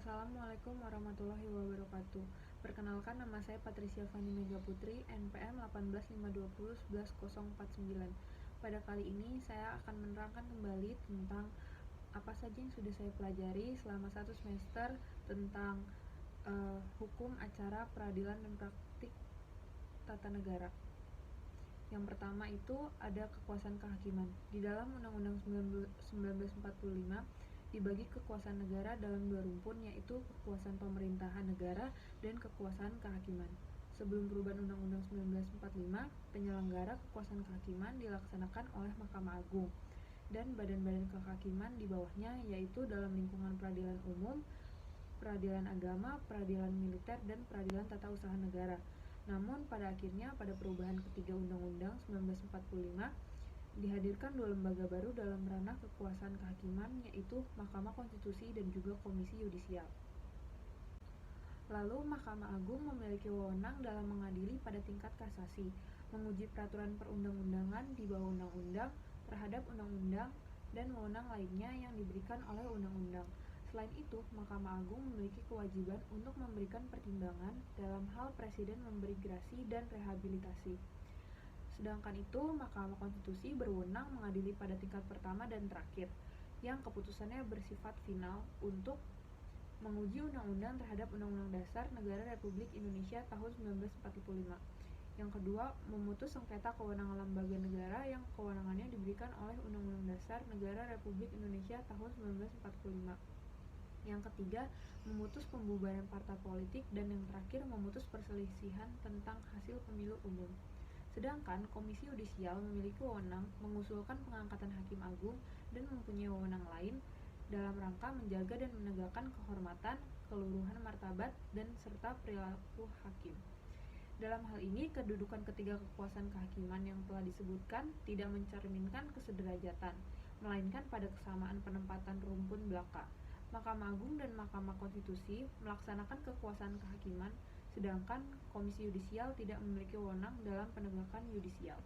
Assalamualaikum warahmatullahi wabarakatuh. Perkenalkan, nama saya Patricia Fani Mega Putri, NPM 1852111049. Pada kali ini saya akan menerangkan kembali tentang apa saja yang sudah saya pelajari selama 1 semester tentang hukum acara, peradilan, dan praktik tata negara. Yang pertama itu ada kekuasaan kehakiman. Di dalam Undang-Undang 1945 dibagi kekuasaan negara dalam 2 rumpun, yaitu kekuasaan pemerintahan negara dan kekuasaan kehakiman. Sebelum perubahan Undang-Undang 1945, penyelenggara kekuasaan kehakiman dilaksanakan oleh Mahkamah Agung dan badan-badan kehakiman di bawahnya, yaitu dalam lingkungan peradilan umum, peradilan agama, peradilan militer, dan peradilan tata usaha negara. Namun pada akhirnya pada perubahan ketiga Undang-Undang 1945 dihadirkan 2 lembaga baru dalam ranah kekuasaan kehakiman, yaitu Mahkamah Konstitusi dan juga Komisi Yudisial. Lalu Mahkamah Agung memiliki wewenang dalam mengadili pada tingkat kasasi, menguji peraturan perundang-undangan di bawah undang-undang terhadap undang-undang, dan wewenang lainnya yang diberikan oleh undang-undang. Selain itu, Mahkamah Agung memiliki kewajiban untuk memberikan pertimbangan dalam hal presiden memberi grasi dan rehabilitasi. Sedangkan itu, Mahkamah Konstitusi berwenang mengadili pada tingkat pertama dan terakhir, yang keputusannya bersifat final untuk menguji undang-undang terhadap Undang-Undang Dasar Negara Republik Indonesia tahun 1945. Yang kedua, memutus sengketa kewenangan lembaga negara yang kewenangannya diberikan oleh Undang-Undang Dasar Negara Republik Indonesia tahun 1945. Yang ketiga, memutus pembubaran partai politik, dan yang terakhir memutus perselisihan tentang hasil pemilu umum. Sedangkan Komisi Yudisial memiliki wewenang mengusulkan pengangkatan Hakim Agung dan mempunyai wewenang lain dalam rangka menjaga dan menegakkan kehormatan, keluhuran martabat, dan serta perilaku hakim. Dalam hal ini, kedudukan ketiga kekuasaan kehakiman yang telah disebutkan tidak mencerminkan kesederajatan, melainkan pada kesamaan penempatan rumpun belaka. Mahkamah Agung dan Mahkamah Konstitusi melaksanakan kekuasaan kehakiman, sedangkan Komisi Yudisial tidak memiliki wewenang dalam penegakan yudisial.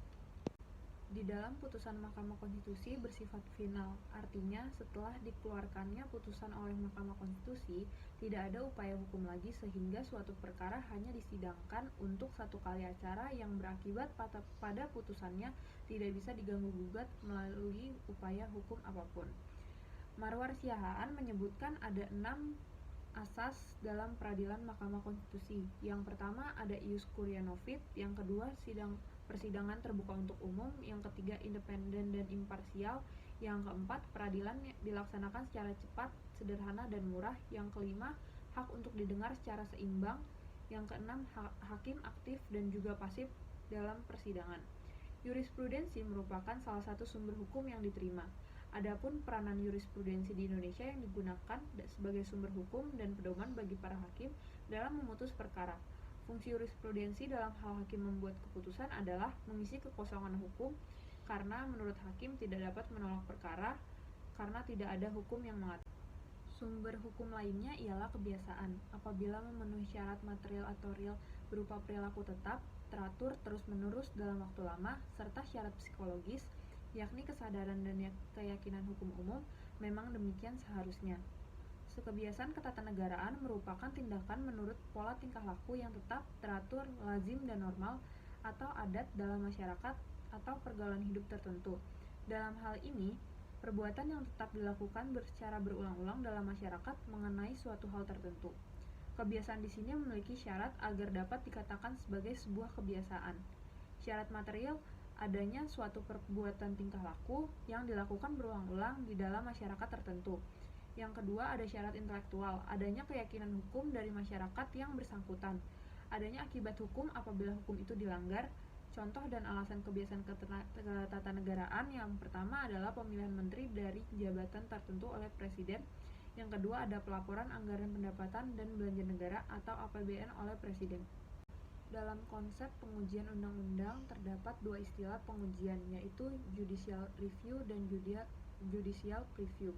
Di dalam putusan Mahkamah Konstitusi bersifat final, artinya setelah dikeluarkannya putusan oleh Mahkamah Konstitusi, tidak ada upaya hukum lagi sehingga suatu perkara hanya disidangkan untuk 1 kali acara yang berakibat pada putusannya tidak bisa diganggu-gugat melalui upaya hukum apapun. Marwar Siahaan menyebutkan ada 6 asas dalam peradilan Mahkamah Konstitusi. Yang pertama ada ius curia novit, yang kedua persidangan terbuka untuk umum, yang ketiga independen dan imparsial, yang keempat peradilan dilaksanakan secara cepat, sederhana, dan murah, yang kelima hak untuk didengar secara seimbang, yang keenam hakim aktif dan juga pasif dalam persidangan. Jurisprudensi merupakan salah satu sumber hukum yang diterima. Adapun peranan jurisprudensi di Indonesia yang digunakan sebagai sumber hukum dan pedoman bagi para hakim dalam memutus perkara. Fungsi jurisprudensi dalam hal hakim membuat keputusan adalah mengisi kekosongan hukum, karena menurut hakim tidak dapat menolak perkara karena tidak ada hukum yang mengatur. Sumber hukum lainnya ialah kebiasaan. Apabila memenuhi syarat material atau real berupa perilaku tetap, teratur, terus-menerus dalam waktu lama, serta syarat psikologis, yakni kesadaran dan keyakinan hukum umum, memang demikian seharusnya. Kebiasaan ketatanegaraan merupakan tindakan menurut pola tingkah laku yang tetap, teratur, lazim, dan normal, atau adat dalam masyarakat atau pergaulan hidup tertentu. Dalam hal ini, perbuatan yang tetap dilakukan secara berulang-ulang dalam masyarakat mengenai suatu hal tertentu. Kebiasaan di sini memiliki syarat agar dapat dikatakan sebagai sebuah kebiasaan. Syarat material adanya suatu perbuatan tingkah laku yang dilakukan berulang-ulang di dalam masyarakat tertentu. Yang kedua ada syarat intelektual, adanya keyakinan hukum dari masyarakat yang bersangkutan. Adanya akibat hukum apabila hukum itu dilanggar. Contoh dan alasan kebiasaan ketatanegaraan yang pertama adalah pemilihan menteri dari jabatan tertentu oleh presiden. Yang kedua ada pelaporan anggaran pendapatan dan belanja negara atau APBN oleh presiden. Dalam konsep pengujian undang-undang terdapat 2 istilah pengujian, yaitu judicial review dan judicial preview.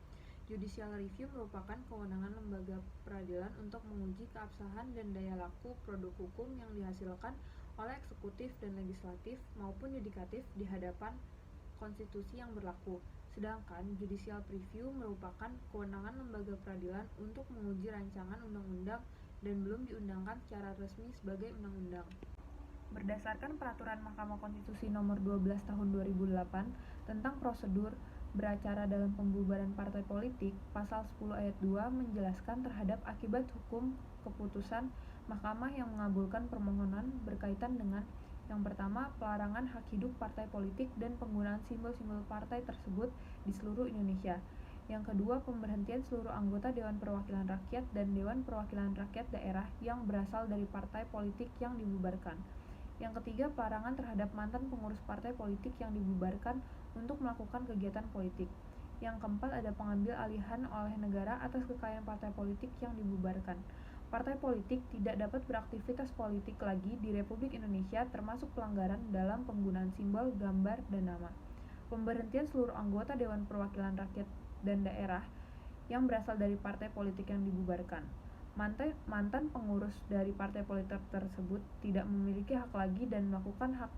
Judicial review merupakan kewenangan lembaga peradilan untuk menguji keabsahan dan daya laku produk hukum yang dihasilkan oleh eksekutif dan legislatif maupun yudikatif di hadapan konstitusi yang berlaku. Sedangkan judicial review merupakan kewenangan lembaga peradilan untuk menguji rancangan undang-undang dan belum diundangkan secara resmi sebagai undang-undang. Berdasarkan Peraturan Mahkamah Konstitusi Nomor 12 Tahun 2008 tentang prosedur beracara dalam pembubaran partai politik, Pasal 10 ayat 2 menjelaskan terhadap akibat hukum keputusan Mahkamah yang mengabulkan permohonan berkaitan dengan yang pertama, pelarangan hak hidup partai politik dan penggunaan simbol-simbol partai tersebut di seluruh Indonesia. Yang kedua, pemberhentian seluruh anggota Dewan Perwakilan Rakyat dan Dewan Perwakilan Rakyat Daerah yang berasal dari partai politik yang dibubarkan. Yang ketiga, pelarangan terhadap mantan pengurus partai politik yang dibubarkan untuk melakukan kegiatan politik. Yang keempat, ada pengambil alihan oleh negara atas kekayaan partai politik yang dibubarkan. Partai politik tidak dapat beraktivitas politik lagi di Republik Indonesia termasuk pelanggaran dalam penggunaan simbol, gambar, dan nama. Pemberhentian seluruh anggota Dewan Perwakilan Rakyat dan Daerah yang berasal dari partai politik yang dibubarkan. Mantan pengurus dari partai politik tersebut tidak memiliki hak lagi dan melakukan hak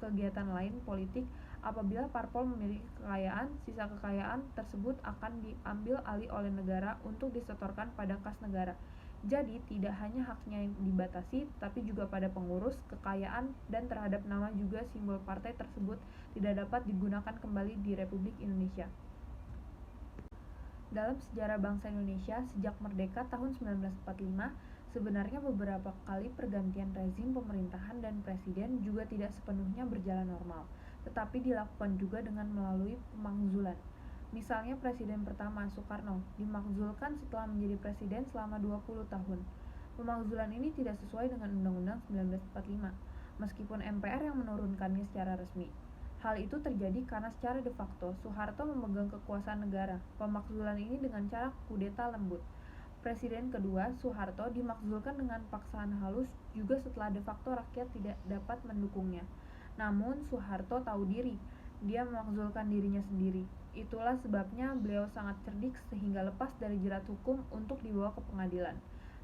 kegiatan lain politik apabila parpol memiliki kekayaan. Sisa kekayaan tersebut akan diambil alih oleh negara untuk disetorkan pada kas negara. Jadi, tidak hanya haknya yang dibatasi, tapi juga pada pengurus, kekayaan, dan terhadap nama juga simbol partai tersebut tidak dapat digunakan kembali di Republik Indonesia. Dalam sejarah bangsa Indonesia, sejak merdeka tahun 1945, sebenarnya beberapa kali pergantian rezim pemerintahan dan presiden juga tidak sepenuhnya berjalan normal, tetapi dilakukan juga dengan melalui pemakzulan. Misalnya Presiden pertama, Soekarno, dimakzulkan setelah menjadi presiden selama 20 tahun. Pemakzulan ini tidak sesuai dengan Undang-Undang 1945, meskipun MPR yang menurunkannya secara resmi. Hal itu terjadi karena secara de facto, Soeharto memegang kekuasaan negara. Pemakzulan ini dengan cara kudeta lembut. Presiden kedua, Soeharto, dimakzulkan dengan paksaan halus juga setelah de facto rakyat tidak dapat mendukungnya. Namun, Soeharto tahu diri, dia memakzulkan dirinya sendiri. Itulah sebabnya beliau sangat cerdik sehingga lepas dari jerat hukum untuk dibawa ke pengadilan.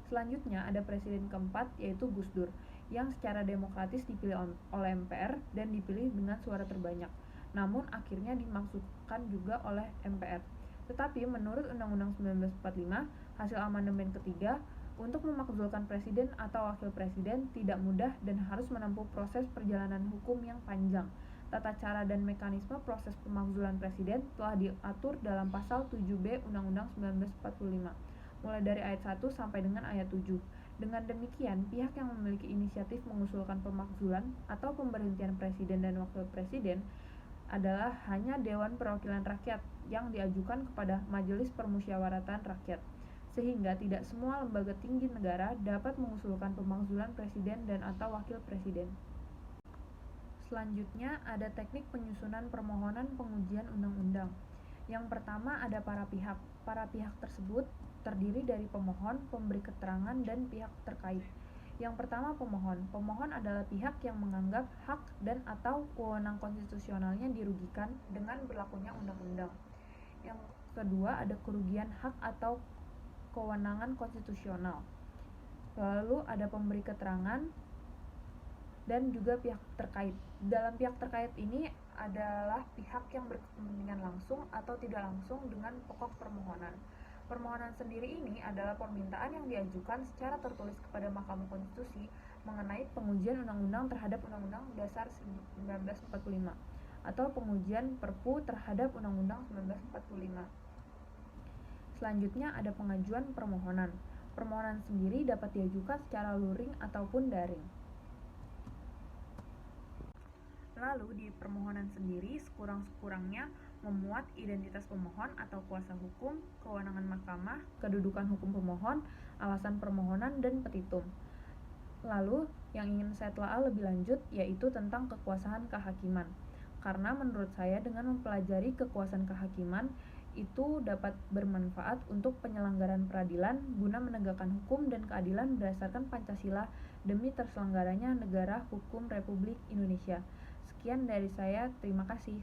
Selanjutnya ada presiden keempat, yaitu Gus Dur, yang secara demokratis dipilih oleh MPR dan dipilih dengan suara terbanyak. Namun akhirnya dimaksudkan juga oleh MPR. Tetapi menurut Undang-Undang 1945, hasil amandemen ketiga, untuk memakzulkan presiden atau wakil presiden tidak mudah dan harus menempuh proses perjalanan hukum yang panjang. Tata cara dan mekanisme proses pemakzulan presiden telah diatur dalam pasal 7B Undang-Undang 1945, mulai dari ayat 1 sampai dengan ayat 7. Dengan demikian, pihak yang memiliki inisiatif mengusulkan pemakzulan atau pemberhentian presiden dan wakil presiden adalah hanya Dewan Perwakilan Rakyat yang diajukan kepada Majelis Permusyawaratan Rakyat, sehingga tidak semua lembaga tinggi negara dapat mengusulkan pemakzulan presiden dan atau wakil presiden. Selanjutnya ada teknik penyusunan permohonan pengujian undang-undang. Yang pertama ada para pihak. Para pihak tersebut terdiri dari pemohon, pemberi keterangan, dan pihak terkait. Yang pertama pemohon. Pemohon adalah pihak yang menganggap hak dan atau wewenang konstitusionalnya dirugikan dengan berlakunya undang-undang. Yang kedua ada kerugian hak atau kewenangan konstitusional. Lalu ada pemberi keterangan dan juga pihak terkait. Dalam pihak terkait ini adalah pihak yang berkepentingan langsung atau tidak langsung dengan pokok permohonan. Permohonan sendiri ini adalah permintaan yang diajukan secara tertulis kepada Mahkamah Konstitusi mengenai pengujian undang-undang terhadap Undang-Undang Dasar 1945 atau pengujian Perpu terhadap Undang-Undang 1945. Selanjutnya ada pengajuan permohonan. Permohonan sendiri dapat diajukan secara luring ataupun daring. Lalu di permohonan sendiri sekurang-kurangnya memuat identitas pemohon atau kuasa hukum, kewenangan mahkamah, kedudukan hukum pemohon, alasan permohonan, dan petitum. Lalu yang ingin saya telah lebih lanjut yaitu tentang kekuasaan kehakiman. Karena menurut saya dengan mempelajari kekuasaan kehakiman itu dapat bermanfaat untuk penyelenggaraan peradilan guna menegakkan hukum dan keadilan berdasarkan Pancasila demi terselenggaranya negara hukum Republik Indonesia. Sekian dari saya, terima kasih.